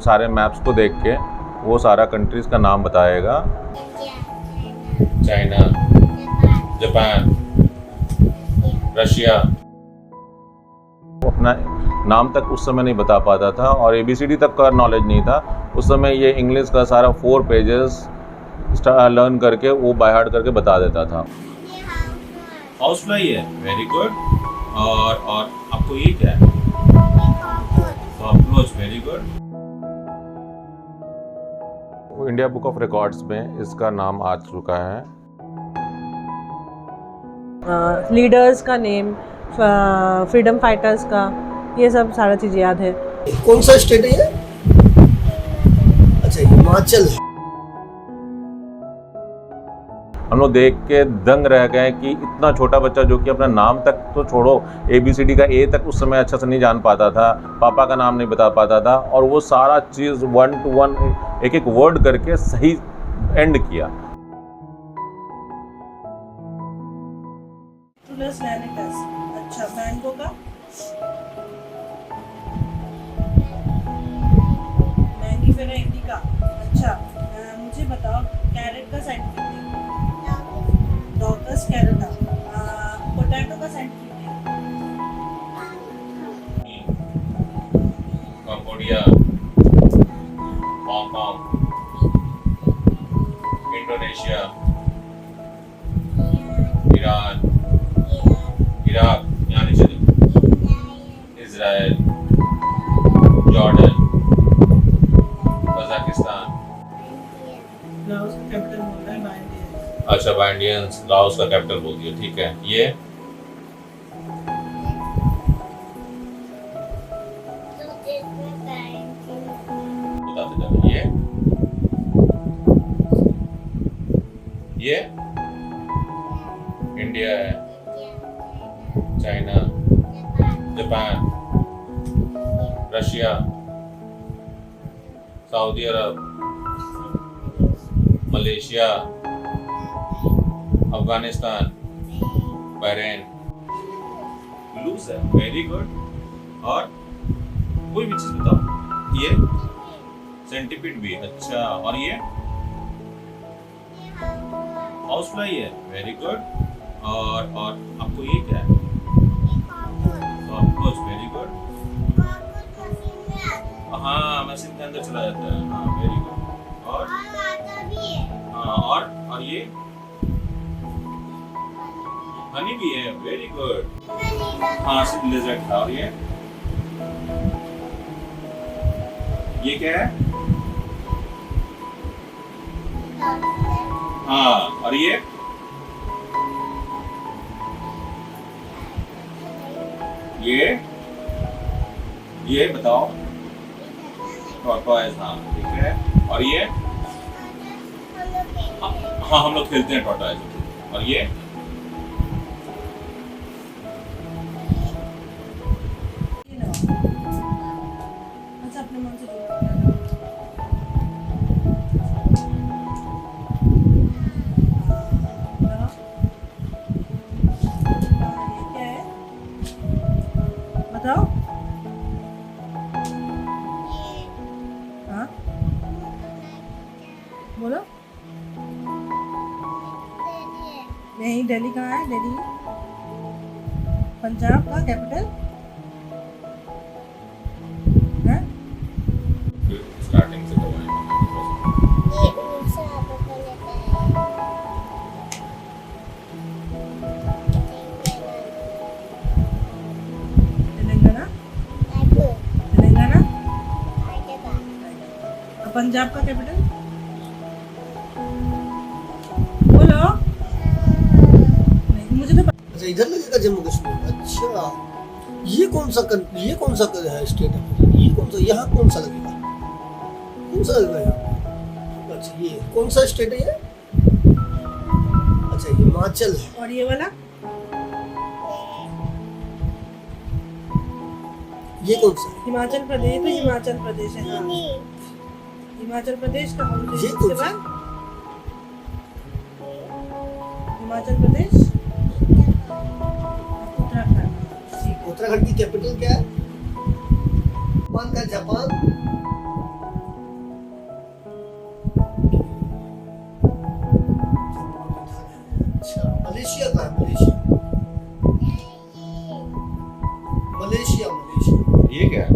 सारे मैप्स को देख के वो सारा कंट्रीज़ का नाम बताएगा। China, Japan, Russia. वो अपना नाम तक उस समय नहीं बता पाता था और ABCD तक का नॉलेज नहीं था उस समय। ये इंग्लिश का सारा 4 पेजेस लर्न करके वो बाय हार्ट करके बता देता था। हाउस फ्लाई है, वेरी गुड। और आपको ये क्या है? Cockroach, very good. India book of records में इसका नाम आ चुका है। लीडर्स का नेम, फ्रीडम फाइटर्स का, ये सब सारा चीज़ याद है। कौन सा स्टेट है ये? अच्छा, हिमाचल। हम लोग देख के दंग रह गए कि इतना छोटा बच्चा जो कि अपना नाम तक तो छोड़ो, ABCD का A तक उस समय अच्छा से नहीं जान पाता था, पापा का नाम नहीं बता पाता था, और वो सारा चीज़ 1 to 1 एक एक वर्ड करके सही एंड किया। अच्छा, मैंगो का मैंगीफेरा इंडिका। अच्छा, मुझे बताओ कैरेट का साइंटिफिक नेम। डॉकस कैरेटा। पोटैटो का scientific name. Cambodia, Hong Kong, Indonesia, Iran, Iraq, यहाँ नीचे देखो, इजराइल, जॉर्डन, कजाकिस्तान। लाओस का कैपिटल बोल रहा है बाइंडियंस। अच्छा, बाइंडियंस लाओस का कैपिटल बोल दिया, ठीक है। ये बताते जाओ। ये इंडिया है, चाइना, जापान, रशिया, सऊदी अरब, मलेशिया, अफगानिस्तान, बहरीन। लूज है, वेरी गुड। और कोई भी चीज बताओ। ये सेंटीपीड भी, अच्छा। और ये हाउस फ्लाई है, वेरी गुड। और आपको ये क्या है? Cockroach, very good. हाँ, मशीन के अंदर चला जाता है, हाँ, वेरी गुड। और हाँ, और ये हनी भी है, वेरी गुड। हाँ, सिर्फ लिजर्ड था। और ये क्या है? हाँ, और ये बताओ। टॉर्टोइज, हाँ, ठीक है। और ये हाँ, हम लोग खेलते हैं टॉर्टोइज। और ये अच्छा, अपने मन से जो ये क्या है बताओ। हाँ, बोलो। नहीं, दिल्ली कहाँ है? दिल्ली पंजाब का कैपिटल है। स्टार्टिंग से करवाएंगे। तेलंगाना। तेलंगाना। पंजाब का कैपिटल बोलो। नहीं, मुझे तो अच्छा, इधर लगेगा जम्मू कश्मीर। अच्छा, ये कौन सा है स्टेट है? ये कौन सा, यहाँ कौन सा लगेगा? कौन सा लगेगा यहाँ? अच्छा, ये कौन सा स्टेट है ये? अच्छा, हिमाचल है। और ये वाला ये कौन सा है? हिमाचल प्रदेश। तो हिमाचल प्रदेश है। हाँ, हिमाचल प्रदेश का हम ये उसके कौन सा? बाद हिमाचल प्रदेश, उत्तराखंड। उत्तराखंड की कैपिटल क्या है? जापान का जापान, मलेशिया का है, मलेशिया मलेशिया मलेशिया। ये क्या है?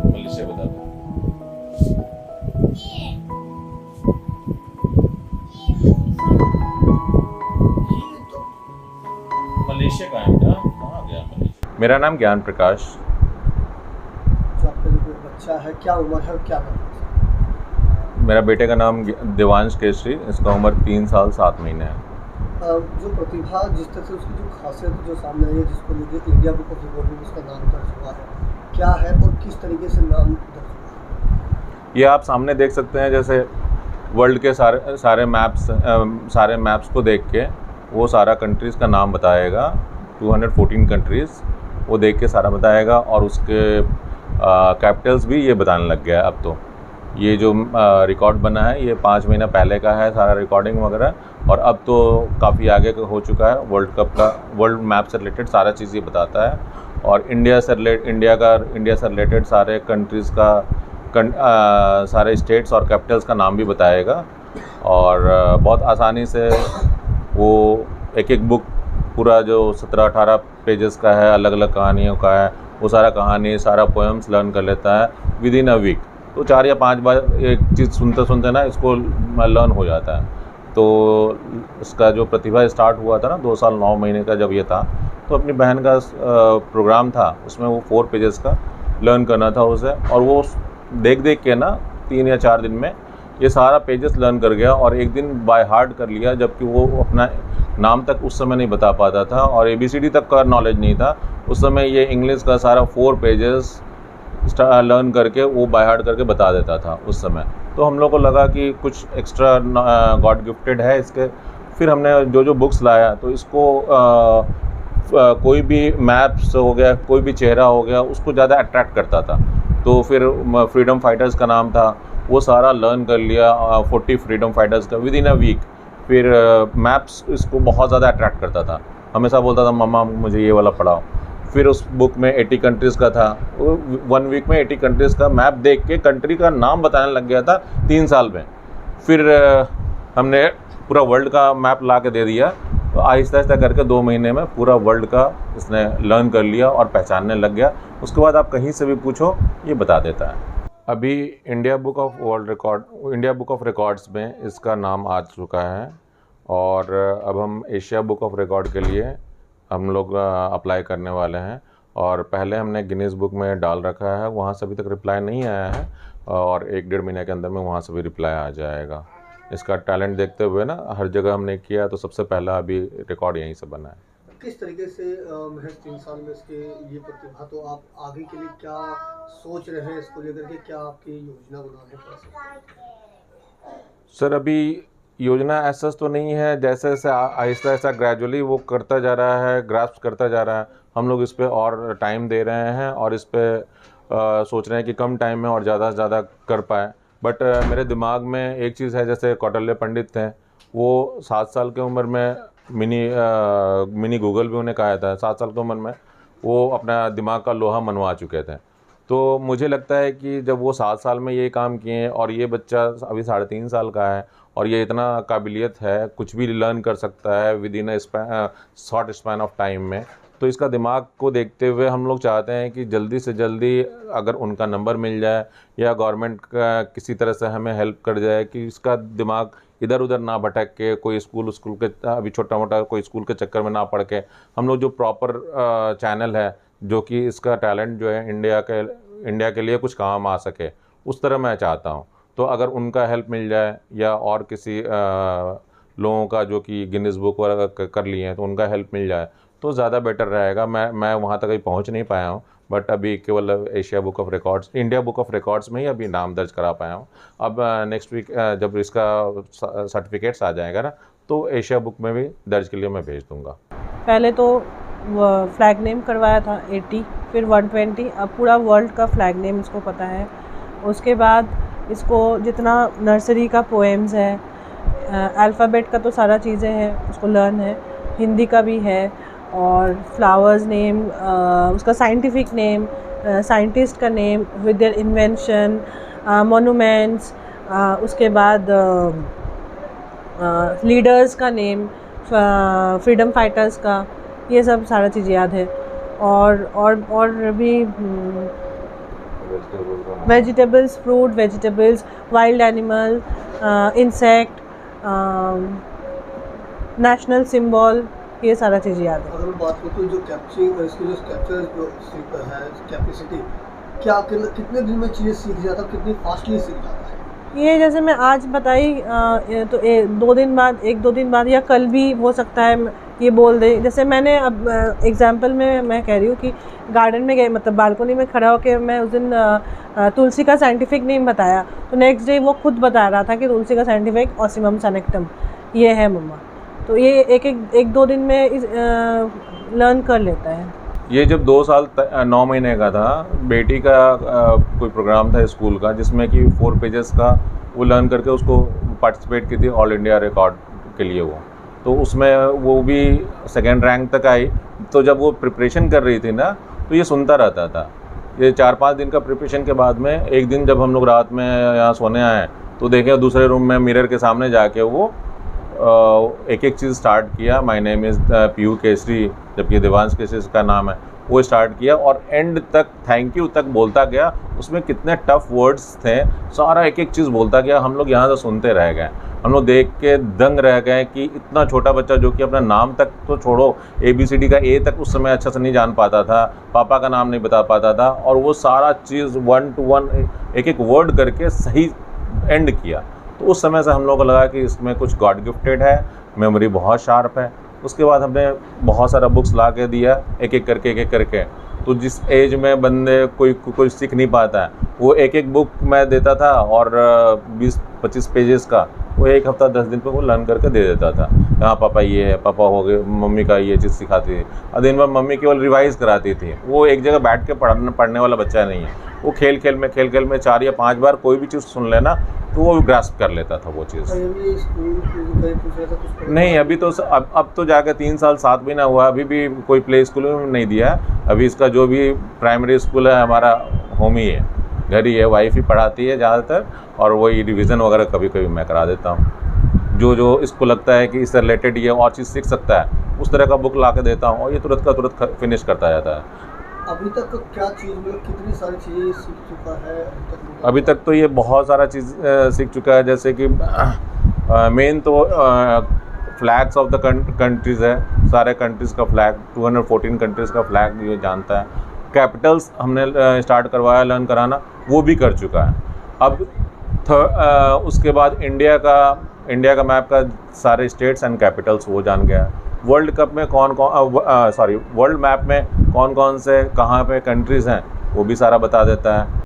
मलेशिया बता दो। ये तो मलेशिया का है बेटा, कहाँ गया मलेशिया? मेरा नाम ज्ञान प्रकाश। जो आपका जो बच्चा है, क्या उम्र है और क्या नाम है? मेरा बेटे का नाम देवांश केसरी, इसका उम्र 3 साल 7 महीने है। जो प्रतिभा, जिस तरह से उसकी जो खासियत जो सामने आई है, जिसको लेकर इंडिया बुक ऑफ रिकॉर्ड में उसका नाम दर्ज हुआ है, क्या है और किस तरीके से नाम दर्ज हुआ है? ये आप सामने देख सकते हैं, जैसे वर्ल्ड के सारे मैप्स को देख के वो सारा कंट्रीज़ का नाम बताएगा, 214 कंट्रीज़ वो देख के सारा बताएगा, और उसके कैपिटल्स भी ये बताने लग गया है अब तो। ये जो रिकॉर्ड बना है ये 5 महीना पहले का है सारा रिकॉर्डिंग वगैरह, और अब तो काफ़ी आगे का हो चुका है। वर्ल्ड कप का, वर्ल्ड मैप से रिलेटेड सारा चीज़ ये बताता है, और इंडिया से रिलेटेड सारे कंट्रीज़ का सारे स्टेट्स और कैपिटल्स का नाम भी बताएगा। और बहुत आसानी से वो एक बुक पूरा जो 17-18 पेजेस का है, अलग अलग कहानियों का है, वो सारा कहानी, सारा पोएम्स लर्न कर लेता है विदिन अ वीक। तो 4 या 5 बार एक चीज़ सुनते सुनते ना इसको लर्न हो जाता है। तो इसका जो प्रतिभा स्टार्ट हुआ था ना 2 साल 9 महीने का जब ये था, तो अपनी बहन का प्रोग्राम था, उसमें वो 4 पेजेस का लर्न करना था उसे, और वो देख देख के ना 3 या 4 दिन में ये सारा पेजेस लर्न कर गया, और एक दिन बाय हार्ट कर लिया, जबकि वो अपना नाम तक उस समय नहीं बता पाता था और ABCD तक का नॉलेज नहीं था उस समय। ये इंग्लिश का सारा 4 पेजेस लर्न करके वो बाय हार्ट करके बता देता था उस समय। तो हम लोग को लगा कि कुछ एक्स्ट्रा गॉड गिफ्टेड है इसके। फिर हमने जो बुक्स लाया, तो इसको कोई भी मैप्स हो गया, कोई भी चेहरा हो गया, उसको ज़्यादा अट्रैक्ट करता था। तो फिर फ्रीडम फाइटर्स का नाम था, वो सारा लर्न कर लिया, 40 फ्रीडम फाइटर्स का विदिन अ वीक। फिर मैप्स इसको बहुत ज़्यादा अट्रैक्ट करता था, हमेशा बोलता था मम्मा मुझे ये वाला पढ़ाओ। फिर उस बुक में 80 कंट्रीज़ का था, 1 वीक में 80 कंट्रीज़ का मैप देख के कंट्री का नाम बताने लग गया था 3 साल में। फिर हमने पूरा वर्ल्ड का मैप ला के दे दिया, तो आहिस्ता आहिस्ता करके 2 महीने में पूरा वर्ल्ड का इसने लर्न कर लिया और पहचानने लग गया। उसके बाद आप कहीं से भी पूछो ये बता देता है। अभी इंडिया बुक ऑफ रिकॉर्ड्स में इसका नाम आ चुका है, और अब हम एशिया बुक ऑफ रिकॉर्ड के लिए हम लोग अप्लाई करने वाले हैं। और पहले हमने गिनीज़ बुक में डाल रखा है, वहाँ से अभी तक रिप्लाई नहीं आया है, और 1-1.5 महीने के अंदर में वहाँ से भी रिप्लाई आ जाएगा। इसका टैलेंट देखते हुए ना हर जगह हमने किया, तो सबसे पहला अभी रिकॉर्ड यहीं से बना है। किस तरीके से महज 3 साल में इसके ये प्रतिभा, तो आप आगे के लिए क्या सोच रहे हैं इसको लेकर के, क्या आपकी योजना बना है? सर अभी योजना ऐसा तो नहीं है, जैसे जैसे आहिस्ता आहिस्ता ग्रेजुअली वो करता जा रहा है, ग्रास्प करता जा रहा है, हम लोग इस पर और टाइम दे रहे हैं, और इस पर सोच रहे हैं कि कम टाइम में और ज़्यादा से ज़्यादा कर पाए। बट मेरे दिमाग में एक चीज़ है, जैसे कौटिल्य पंडित थे, वो 7 साल की उम्र में मिनी गूगल भी उन्हें कहा था, 7 साल की उम्र में वो अपना दिमाग का लोहा मनवा चुके थे। तो मुझे लगता है कि जब वो 7 साल में ये काम किए, और ये बच्चा अभी 3.5 साल का है, और ये इतना काबिलियत है, कुछ भी लर्न कर सकता है with in short span of time में, तो इसका दिमाग को देखते हुए हम लोग चाहते हैं कि जल्दी से जल्दी अगर उनका नंबर मिल जाए, या गवर्नमेंट का किसी तरह से हमें हेल्प कर जाए कि इसका दिमाग इधर उधर ना भटक के, कोई स्कूल के अभी छोटा मोटा कोई स्कूल के चक्कर में ना पड़ के, हम लोग जो प्रॉपर चैनल है जो कि इसका टैलेंट जो है इंडिया के लिए कुछ काम आ सके, उस तरह मैं चाहता हूँ। तो अगर उनका हेल्प मिल जाए, या और किसी लोगों का जो कि गिनीज़ बुक वगैरह कर लिए हैं, तो उनका हेल्प मिल जाए तो ज़्यादा बेटर रहेगा। मैं वहाँ तक अभी पहुँच नहीं पाया हूँ, बट अभी केवल इंडिया बुक ऑफ रिकॉर्ड्स में ही अभी नाम दर्ज करा पाया हूँ। अब नेक्स्ट वीक जब इसका सर्टिफिकेट्स आ जाएगा ना, तो एशिया बुक में भी दर्ज के लिए मैं भेज दूँगा। पहले तो फ्लैग नेम करवाया था 80, फिर 120, अब पूरा वर्ल्ड का फ्लैग नेम इसको पता है। उसके बाद इसको जितना नर्सरी का पोएम्स है, अल्फ़ाबेट का तो सारा चीज़ें हैं उसको लर्न है, हिंदी का भी है, और फ्लावर्स नेम, उसका साइंटिफिक नेम, साइंटिस्ट का name with their invention, monuments, उसके बाद लीडर्स का नेम, फ्रीडम फाइटर्स का, ये सब सारा चीज़ याद है। और भी vegetables, fruit, vegetables, wild animal, insect, national symbol, ये सारा चीज़ याद है। अगर मैं बात करूँ तो जो कैप्चरिंग इसकी जो कैप्चर जो है कैपेसिटी, क्या कितने दिन में चीज़ें सीख जाता है, कितनी फास्टली सीख जाता है? ये जैसे मैं आज बताई तो 2 दिन बाद, 1-2 दिन बाद या कल भी हो सकता है ये बोल दे। जैसे मैंने अब एग्जांपल में मैं कह रही हूँ कि गार्डन में गए, मतलब बालकनी में खड़ा होकर मैं उस दिन तुलसी का साइंटिफिक नेम बताया, तो नेक्स्ट डे वो खुद बता रहा था कि तुलसी का साइंटिफिक ऑसिमम सनेक्टम ये है मम्मा। तो ये 1-2 दिन में लर्न कर लेता है। ये जब 2 साल 9 महीने का था, बेटी का कोई प्रोग्राम था स्कूल का जिसमें कि 4 पेजेस का वो लर्न करके उसको पार्टिसिपेट की थी ऑल इंडिया रिकॉर्ड के लिए वो, तो उसमें वो भी 2nd रैंक तक आई। तो जब वो प्रिपरेशन कर रही थी ना, तो ये सुनता रहता था। ये 4-5 दिन का प्रिपरेशन के बाद में एक दिन जब हम लोग रात में यहाँ सोने आए, तो देखें दूसरे रूम में मिरर के सामने जाके वो एक चीज़ स्टार्ट किया, my name is Piyu Kesari, जबकि देवांश केसरी का नाम है, वो स्टार्ट किया और एंड तक थैंक यू तक बोलता गया। उसमें कितने टफ वर्ड्स थे, सारा एक चीज़ बोलता गया। हम लोग यहाँ से सुनते रह गए, हम लोग देख के दंग रह गए कि इतना छोटा बच्चा जो कि अपना नाम तक तो छोड़ो, ABCD का A तक उस समय अच्छा से नहीं जान पाता था, पापा का नाम नहीं बता पाता था, और वो सारा चीज़ 1 to 1 एक वर्ड करके सही एंड किया। तो उस समय से हम लोगों को लगा कि इसमें कुछ गॉड गिफ्टेड है, मेमोरी बहुत शार्प है। उसके बाद हमने बहुत सारा बुक्स ला के दिया, एक एक करके। तो जिस एज में बंदे कोई सीख नहीं पाता है, वो एक बुक मैं देता था और 20-25 पेजेस का वो 1 हफ्ता 10 दिन पे वो लर्न करके दे देता था। हाँ पापा ये है, पापा हो गए, मम्मी का ये चीज़ सिखाती थी, और दिन भर मम्मी केवल रिवाइज़ कराती थी। वो एक जगह बैठ के पढ़ने वाला बच्चा नहीं है। वो खेल खेल में 4 या 5 बार कोई भी चीज़ सुन लेना तो वो ग्रास्प कर लेता था वो चीज़। नहीं, अभी तो अब तो जाकर 3 साल 7 महीना हुआ, अभी भी कोई प्ले स्कूल में नहीं दिया। अभी इसका जो भी प्राइमरी स्कूल है हमारा होम ही है, घर ही है, वाइफ ही पढ़ाती है ज़्यादातर, और वही रिवीजन वगैरह कभी कभी मैं करा देता हूँ। जो इसको लगता है कि इससे रिलेटेड ये और चीज़ सीख सकता है, उस तरह का बुक ला के देता हूँ और ये तुरंत का तुरंत फिनिश करता जाता है। अभी तक क्या चीज़, मतलब कितनी सारी चीज़ें सीख चुका है अभी तक? तो ये बहुत सारा चीज़ सीख चुका है, जैसे कि मेन तो फ्लैग्स ऑफ द कंट्रीज़ है, सारे कंट्रीज़ का फ्लैग, 214 कंट्रीज़ का फ्लैग ये जानता है। कैपिटल्स हमने स्टार्ट करवाया लर्न कराना, वो भी कर चुका है। अब उसके बाद इंडिया का मैप का सारे स्टेट्स एंड कैपिटल्स वो जान गया है। वर्ल्ड कप में वर्ल्ड मैप में कौन कौन से कहाँ पे कंट्रीज़ हैं वो भी सारा बता देता है।